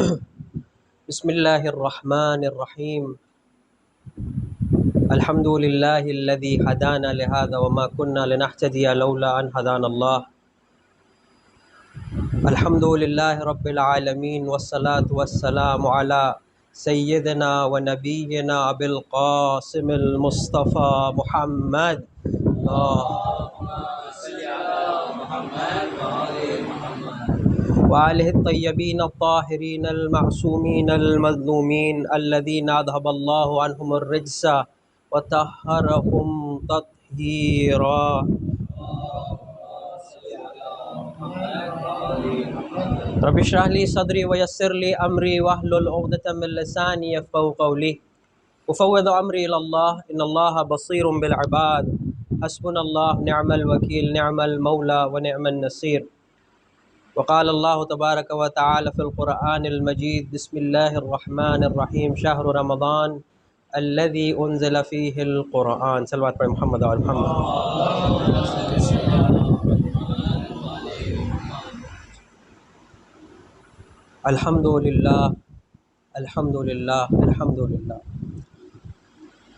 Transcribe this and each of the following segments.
بسم اللہ الرحمن الرحیم الحمد للہ الذی ہدانا لہذا وما كنا لنہتدی لولا ان ہدانا اللہ الحمد للہ رب العالمین والصلاة والسلام علی سیدنا و نبینا ابی القاسم المصطفى محمد وآلہ الطیبین الطاہرین المعصومین المظلومین الذین اذھب اللہ عنہم الرجس وطہرہم تطہیرا۔ رب اشرح لی صدری ویسر لی امری واحلل عقدۃ من لسانی یفقہوا قولی افوض امری الی اللہ ان اللہ بصیر بالعباد حسبنا اللہ نعم الوکیل نعم المولا ونعم النصیر۔ وقال اللہ تبارک و تعالی فی القرآن المجید بسم اللہ الرحمن الرحیم شہر رمضان الذی انزل فیہ القرآن۔ صلوات پر محمد و محمد۔ الحمدللہ الحمدللہ الحمدللہ۔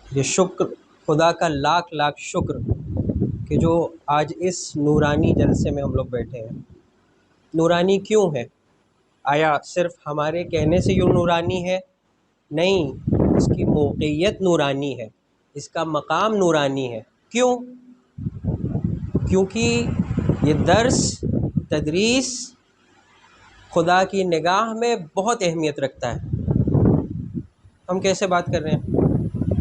یہ شکر خدا کا لاکھ لاکھ شکر کہ جو آج اس نورانی جلسے میں ہم لوگ بیٹھے ہیں۔ نورانی کیوں ہے؟ آیا صرف ہمارے کہنے سے یوں نورانی ہے؟ نہیں، اس کی موقعیت نورانی ہے، اس کا مقام نورانی ہے۔ کیوں؟ کیونکہ یہ درس تدریس خدا کی نگاہ میں بہت اہمیت رکھتا ہے۔ ہم کیسے بات کر رہے ہیں؟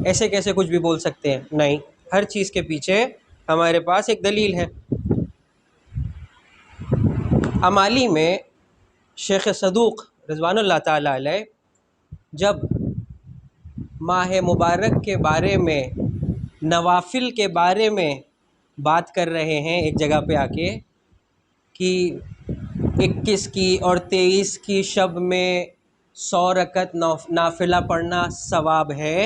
ایسے کیسے کچھ بھی بول سکتے ہیں؟ نہیں، ہر چیز کے پیچھے ہمارے پاس ایک دلیل ہے۔ امالی میں شیخ صدوق رضوان اللہ تعالیٰ علیہ جب ماہ مبارک کے بارے میں، نوافل کے بارے میں بات کر رہے ہیں ایک جگہ پہ آ کے کہ 21 کی اور 23 کی شب میں 100 رکعت نافلہ پڑھنا ثواب ہے،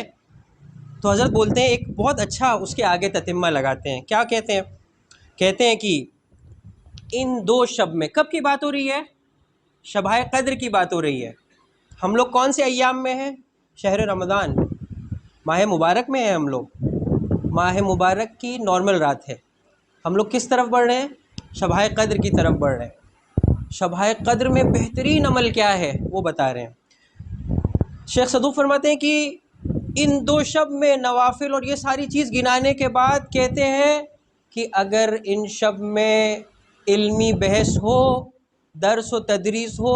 تو حضرت بولتے ہیں ایک بہت اچھا اس کے آگے تتمہ لگاتے ہیں۔ کیا کہتے ہیں؟ کہتے ہیں کہ ان دو شب میں، کب کی بات ہو رہی ہے؟ شبۂ قدر کی بات ہو رہی ہے۔ ہم لوگ کون سے ایام میں ہیں؟ شہر رمضان، ماہ مبارک میں ہیں ہم لوگ۔ ماہ مبارک کی نارمل رات ہے، ہم لوگ کس طرف بڑھ رہے ہیں؟ شبۂ قدر کی طرف بڑھ رہے ہیں۔ شبۂ قدر میں بہترین عمل کیا ہے وہ بتا رہے ہیں۔ شیخ صدوق فرماتے ہیں کہ ان دو شب میں نوافل اور یہ ساری چیز گنانے کے بعد کہتے ہیں کہ اگر ان شب میں علمی بحث ہو، درس و تدریس ہو،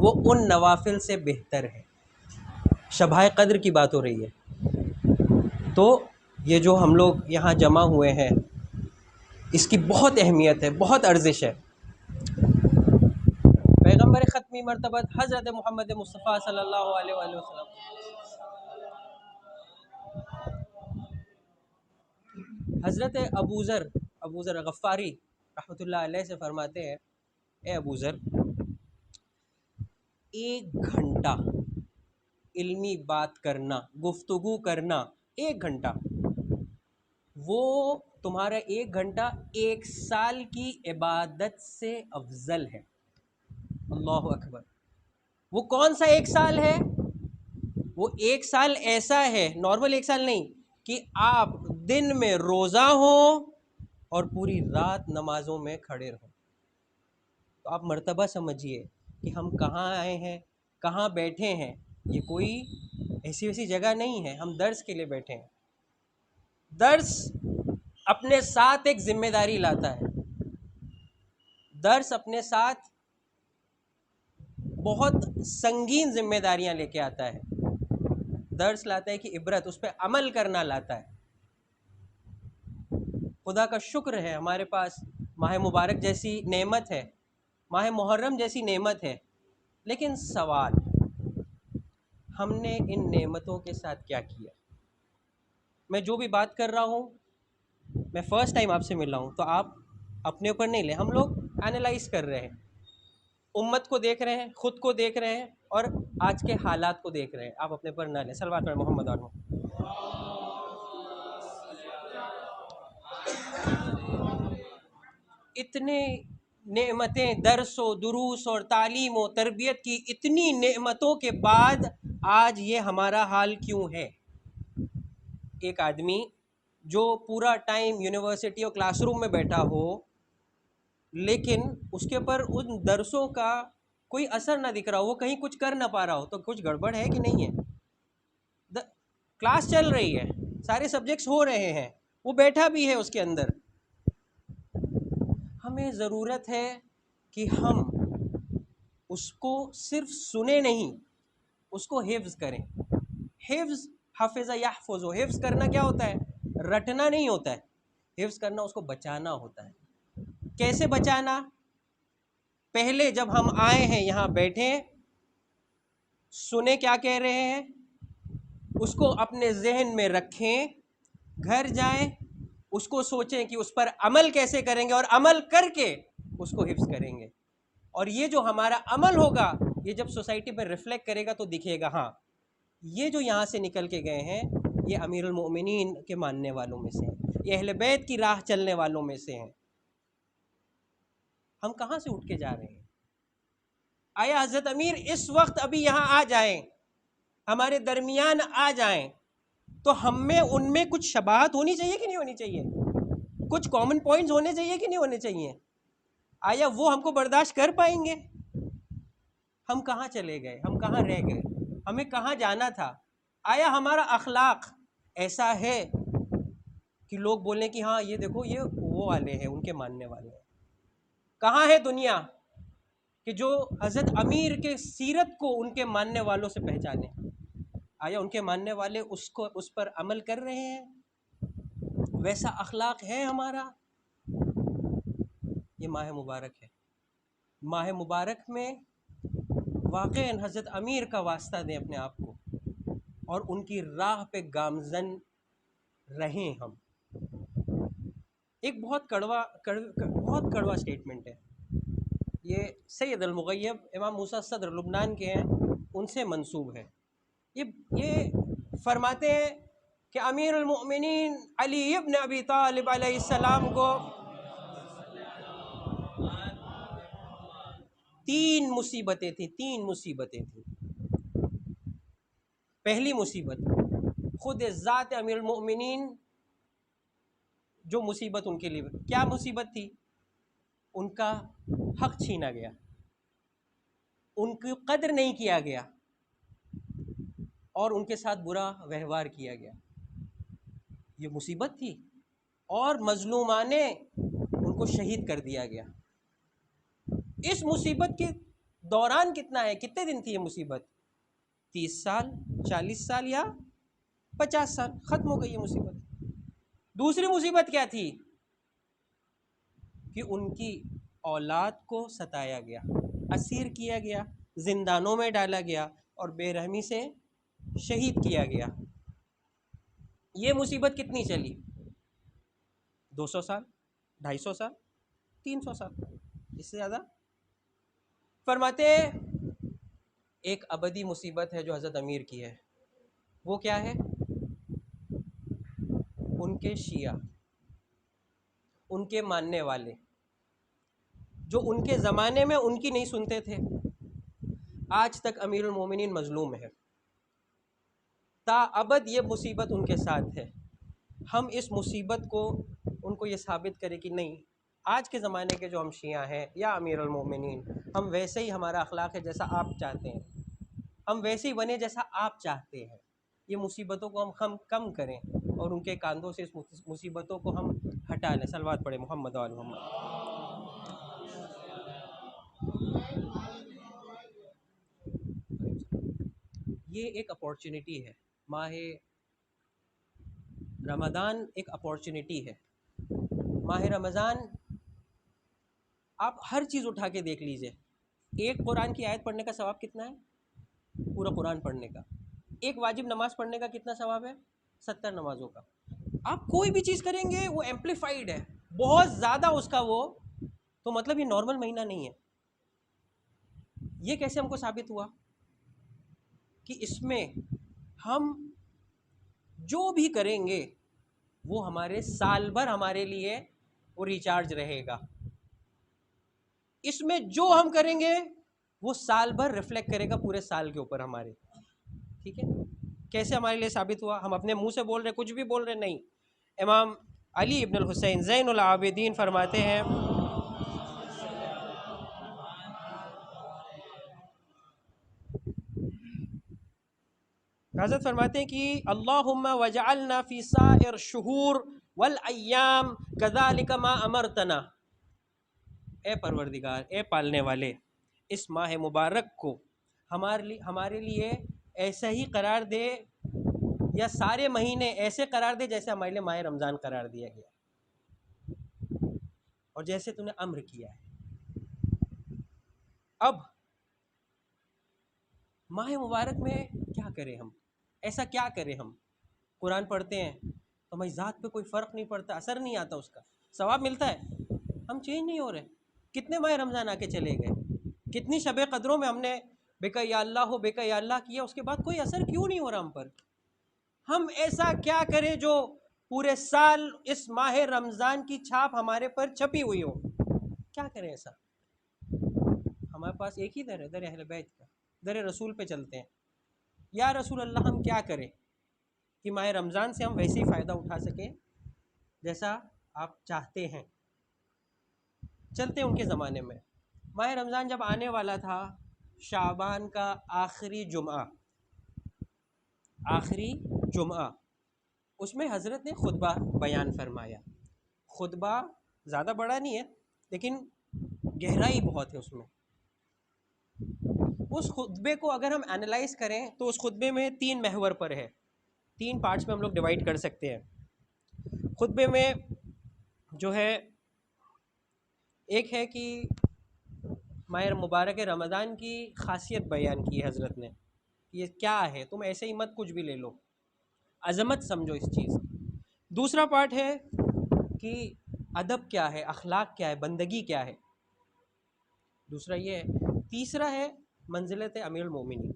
وہ ان نوافل سے بہتر ہے۔ شبۂ قدر کی بات ہو رہی ہے، تو یہ جو ہم لوگ یہاں جمع ہوئے ہیں اس کی بہت اہمیت ہے، بہت ارزش ہے۔ پیغمبر ختمی مرتبت حضرت محمد مصطفیٰ صلی اللہ علیہ وآلہ وسلم حضرت ابو ذر غفاری رحمۃ اللہ علیہ سے فرماتے ہیں، اے ابو ذر، 1 گھنٹہ علمی بات کرنا، گفتگو کرنا، 1 گھنٹہ، وہ تمہارا 1 گھنٹہ 1 سال کی عبادت سے افضل ہے۔ اللہ اکبر۔ وہ کون سا 1 سال ہے؟ وہ 1 سال ایسا ہے، نارمل 1 سال نہیں، کہ آپ دن میں روزہ ہوں اور پوری رات نمازوں میں کھڑے رہو۔ تو آپ مرتبہ سمجھیے کہ ہم کہاں آئے ہیں، کہاں بیٹھے ہیں۔ یہ کوئی ایسی ویسی جگہ نہیں ہے، ہم درس کے لیے بیٹھے ہیں۔ درس اپنے ساتھ ایک ذمہ داری لاتا ہے۔ درس اپنے ساتھ بہت سنگین ذمہ داریاں لے کے آتا ہے۔ درس لاتا ہے کہ عبرت، اس پہ عمل کرنا لاتا ہے۔ خدا کا شکر ہے ہمارے پاس ماہ مبارک جیسی نعمت ہے، ماہ محرم جیسی نعمت ہے، لیکن سوال، ہم نے ان نعمتوں کے ساتھ کیا کیا؟ میں جو بھی بات کر رہا ہوں، میں فرسٹ ٹائم آپ سے مل رہا ہوں، تو آپ اپنے اوپر نہیں لیں، ہم لوگ اینالائز کر رہے ہیں، امت کو دیکھ رہے ہیں، خود کو دیکھ رہے ہیں، اور آج کے حالات کو دیکھ رہے ہیں۔ آپ اپنے پر نہ لیں۔ صلوات پر محمد آلہ۔ نعمتیں، درس و دروس اور تعلیم و تربیت کی اتنی نعمتوں کے بعد آج یہ ہمارا حال کیوں ہے؟ ایک آدمی جو پورا ٹائم یونیورسٹی اور کلاس روم میں بیٹھا ہو لیکن اس کے پر ان درسوں کا کوئی اثر نہ دکھ رہا ہو، وہ کہیں کچھ کر نہ پا رہا ہو، تو کچھ گڑبڑ ہے کہ نہیں ہے؟ کلاس چل رہی ہے، سارے سبجیکٹس ہو رہے ہیں، وہ بیٹھا بھی ہے اس کے اندر. ہمیں ضرورت ہے کہ ہم اس کو صرف سنے نہیں، اس کو حفظ کریں. حفظ، حفظ یحفظ، حفظ کرنا کیا ہوتا ہے؟ رٹنا نہیں ہوتا ہے، حفظ کرنا اس کو بچانا ہوتا ہے. کیسے بچانا؟ پہلے جب ہم آئے ہیں یہاں بیٹھے، سنیں کیا کہہ رہے ہیں، اس کو اپنے ذہن میں رکھیں، گھر جائیں اس کو سوچیں کہ اس پر عمل کیسے کریں گے، اور عمل کر کے اس کو حفظ کریں گے. اور یہ جو ہمارا عمل ہوگا یہ جب سوسائٹی پر ریفلیکٹ کرے گا تو دکھے گا ہاں یہ جو یہاں سے نکل کے گئے ہیں یہ امیر المؤمنین کے ماننے والوں میں سے ہیں، یہ اہل بیت کی راہ چلنے والوں میں سے ہیں. ہم کہاں سے اٹھ کے جا رہے ہیں؟ آیا حضرت امیر اس وقت ابھی یہاں آ جائیں، ہمارے درمیان آ جائیں، تو ہم میں ان میں کچھ شباہت ہونی چاہیے کہ نہیں ہونی چاہیے؟ کچھ کامن پوائنٹس ہونے چاہیے کہ نہیں ہونے چاہیے؟ آیا وہ ہم کو برداشت کر پائیں گے؟ ہم کہاں چلے گئے؟ ہم کہاں رہ گئے؟ ہمیں کہاں جانا تھا؟ آیا ہمارا اخلاق ایسا ہے کہ لوگ بولیں کہ ہاں یہ دیکھو یہ وہ والے ہیں، ان کے ماننے والے ہیں؟ کہاں ہے دنیا کہ جو حضرت امیر کے سیرت کو ان کے ماننے والوں سے پہچانے؟ آیا ان کے ماننے والے اس پر عمل کر رہے ہیں؟ ویسا اخلاق ہے ہمارا؟ یہ ماہ مبارک ہے، ماہ مبارک میں واقعاً حضرت امیر کا واسطہ دیں اپنے آپ کو اور ان کی راہ پہ گامزن رہیں ہم. ایک بہت کڑوا سٹیٹمنٹ ہے یہ، سید المغیب امام موسیٰ صدر لبنان کے ہیں، ان سے منسوب ہے. یہ فرماتے ہیں کہ امیر المؤمنین علی ابن ابی طالب علیہ السلام کو 3 مصیبتیں تھیں. 3 مصیبتیں تھیں. پہلی مصیبت خود ذات امیر المؤمنین، جو مصیبت ان کے لیے کیا مصیبت تھی؟ ان کا حق چھینا گیا، ان کی قدر نہیں کیا گیا اور ان کے ساتھ برا ویوہار کیا گیا. یہ مصیبت تھی. اور مظلومانے ان کو شہید کر دیا گیا. اس مصیبت کے دوران کتنا ہے، کتنے دن تھی یہ مصیبت؟ 30 سال، 40 سال یا 50 سال، ختم ہو گئی یہ مصیبت. دوسری مصیبت کیا تھی؟ کہ ان کی اولاد کو ستایا گیا، اسیر کیا گیا، زندانوں میں ڈالا گیا اور بے رحمی سے شہید کیا گیا. یہ مصیبت کتنی چلی؟ 200 سال، 250 سال، 300 سال، اس سے زیادہ؟ فرماتے ایک ابدی مصیبت ہے جو حضرت امیر کی ہے. وہ کیا ہے؟ ان کے شیعہ، ان کے ماننے والے جو ان کے زمانے میں ان کی نہیں سنتے تھے، آج تک امیر المومنین مظلوم ہے. تا ابد یہ مصیبت ان کے ساتھ ہے. ہم اس مصیبت کو ان کو یہ ثابت کریں کہ نہیں، آج کے زمانے کے جو ہم شیعہ ہیں یا امیر المومنین، ہم ویسے ہی ہمارا اخلاق ہے جیسا آپ چاہتے ہیں، ہم ویسے ہی بنے جیسا آپ چاہتے ہیں. یہ مصیبتوں کو ہم کم کریں اور ان کے کاندھوں سے اس مصیبتوں کو ہم ہٹا لیں. صلوات پڑھیں محمد و آل محمد. یہ ایک اپورچونٹی ہے، ماہ رمضان ایک اپورچونٹی ہے. ماہ رمضان آپ ہر چیز اٹھا کے دیکھ لیجئے، ایک قرآن کی آیت پڑھنے کا ثواب کتنا ہے؟ پورا قرآن پڑھنے کا. ایک واجب نماز پڑھنے کا کتنا ثواب ہے؟ 70 نمازوں کا. آپ کوئی بھی چیز کریں گے وہ ایمپلیفائڈ ہے، بہت زیادہ اس کا وہ، تو مطلب یہ نارمل مہینہ نہیں ہے. یہ کیسے ہم کو ثابت ہوا؟ کہ اس میں ہم جو بھی کریں گے وہ ہمارے سال بھر ہمارے لیے وہ ریچارج رہے گا. اس میں جو ہم کریں گے وہ سال بھر ریفلیکٹ کرے گا پورے سال کے اوپر ہمارے. ٹھیک ہے. کیسے ہمارے لیے ثابت ہوا؟ ہم اپنے منہ سے بول رہے کچھ بھی بول رہے نہیں. امام علی ابن الحسین زین العابدین فرماتے ہیں حضرت فرماتے ہیں کہ اللہم وجعلنا فی سائر شہور والایام کذالک ما امرتنا. اے پروردگار، اے پالنے والے، اس ماہ مبارک کو ہمارے لیے ایسا ہی قرار دے، یا سارے مہینے ایسے قرار دے جیسے ہمارے لیے ماہ رمضان قرار دیا گیا اور جیسے تو نے امر کیا ہے. اب ماہ مبارک میں کیا کریں ہم؟ ایسا کیا کریں ہم؟ قرآن پڑھتے ہیں تو ہماری ذات پہ کوئی فرق نہیں پڑتا، اثر نہیں آتا، اس کا ثواب ملتا ہے، ہم چینج نہیں ہو رہے. کتنے ماہ رمضان آ کے چلے گئے، کتنی شب قدروں میں ہم نے بیکا یا اللہ ہو بیکا یا اللہ کیا، اس کے بعد کوئی اثر کیوں نہیں ہو رہا ہم پر؟ ہم ایسا کیا کریں جو پورے سال اس ماہ رمضان کی چھاپ ہمارے پر چھپی ہوئی ہو؟ کیا کریں ایسا؟ ہمارے پاس ایک ہی در ہے، در اہل بیت کا، در رسول پہ چلتے ہیں. یا رسول اللہ ہم کیا کریں کہ ماہ رمضان سے ہم ویسے ہی فائدہ اٹھا سکیں جیسا آپ چاہتے ہیں؟ چلتے ہیں ان کے زمانے میں. ماہ رمضان جب آنے والا تھا، شعبان کا آخری جمعہ، اس میں حضرت نے خطبہ بیان فرمایا. خطبہ زیادہ بڑا نہیں ہے لیکن گہرائی بہت ہے اس میں. اس خطبے کو اگر ہم انالائز کریں تو اس خطبے میں 3 محور پر ہے، 3 پارٹس میں ہم لوگ ڈیوائڈ کر سکتے ہیں. خطبے میں جو ہے ایک ہے کہ ماہ مبارک رمضان کی خاصیت بیان کی حضرت نے، یہ کیا ہے، تم ایسے ہی مت کچھ بھی لے لو، عظمت سمجھو اس چیز کی. دوسرا پارٹ ہے کہ ادب کیا ہے، اخلاق کیا ہے، بندگی کیا ہے، دوسرا یہ ہے. تیسرا ہے منزلت امیر المومنین،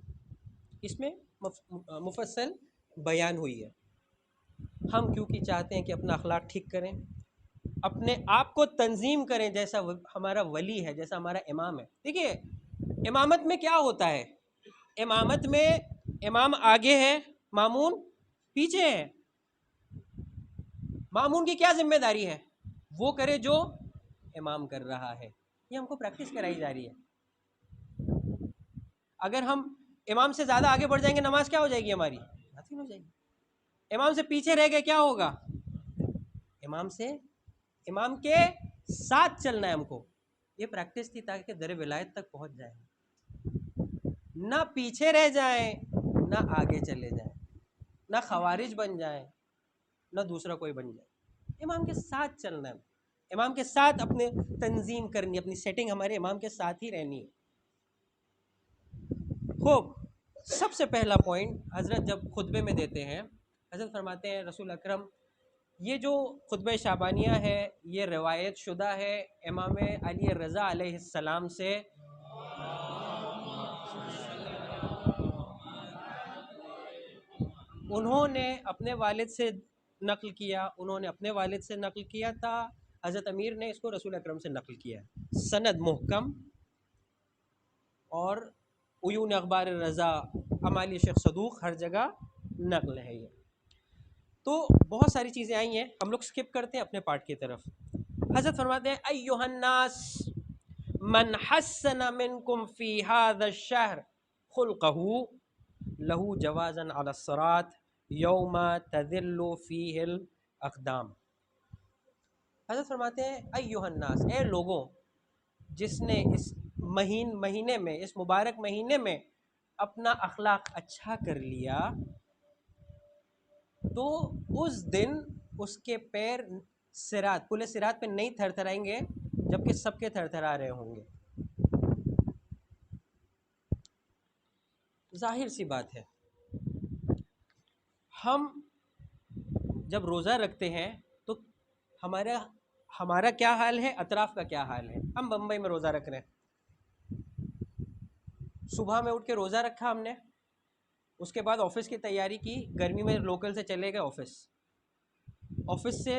اس میں مفصل بیان ہوئی ہے. ہم کیونکہ چاہتے ہیں کہ اپنا اخلاق ٹھیک کریں، اپنے آپ کو تنظیم کریں جیسا ہمارا ولی ہے، جیسا ہمارا امام ہے. دیکھیے امامت میں کیا ہوتا ہے، امامت میں امام آگے ہے، مامون پیچھے ہے. مامون کی کیا ذمہ داری ہے؟ وہ کرے جو امام کر رہا ہے. یہ ہم کو پریکٹس کرائی جا رہی ہے. اگر ہم امام سے زیادہ آگے بڑھ جائیں گے نماز کیا ہو جائے گی ہماری؟ نتھنگ ہو جائے گی. امام سے پیچھے رہ گئے کیا ہوگا؟ امام کے ساتھ چلنا ہے ہم کو. یہ پریکٹس تھی تاکہ در ولایت تک پہنچ جائیں، نہ پیچھے رہ جائیں نہ آگے چلے جائیں، نہ خوارج بن جائیں نہ دوسرا کوئی بن جائے. امام کے ساتھ چلنا ہے، امام کے ساتھ اپنے تنظیم کرنی، اپنی سیٹنگ ہمارے امام کے ساتھ ہی رہنی ہے. خوب، سب سے پہلا پوائنٹ حضرت جب خطبے میں دیتے ہیں، حضرت فرماتے ہیں رسول اکرم یہ جو خطبہ شعبانیہ ہے یہ روایت شدہ ہے امام علی رضا علیہ السلام سے، انہوں نے اپنے والد سے نقل کیا، انہوں نے اپنے والد سے نقل کیا تھا، حضرت امیر نے اس کو رسول اکرم سے نقل کیا. سند محکم اور عیون اخبار رضا، امالی شیخ صدوق، ہر جگہ نقل ہے یہ. تو بہت ساری چیزیں آئی ہیں، ہم لوگ سکپ کرتے ہیں اپنے پارٹ کی طرف. حضرت فرماتے ہیں ایھا الناس من حسن منکم فی ھذا الشہر خلقہ لہ جوازا علی الصراط یوم تذل فیہ الاقدام. حضرت فرماتے ہیں ایھا الناس، اے لوگوں، جس نے اس مہینے میں، اس مبارک مہینے میں اپنا اخلاق اچھا کر لیا تو اس دن اس کے پیر صراط، پل صراط پہ نہیں تھر تھرائیں گے جبکہ سب کے تھر تھرا رہے ہوں گے. ظاہر سی بات ہے، ہم جب روزہ رکھتے ہیں تو ہمارا کیا حال ہے، اطراف کا کیا حال ہے. ہم بمبئی میں روزہ رکھ رہے ہیں، صبح میں اٹھ کے روزہ رکھا ہم نے، اس کے بعد آفس کی تیاری کی، گرمی میں لوکل سے چلے گئے آفس سے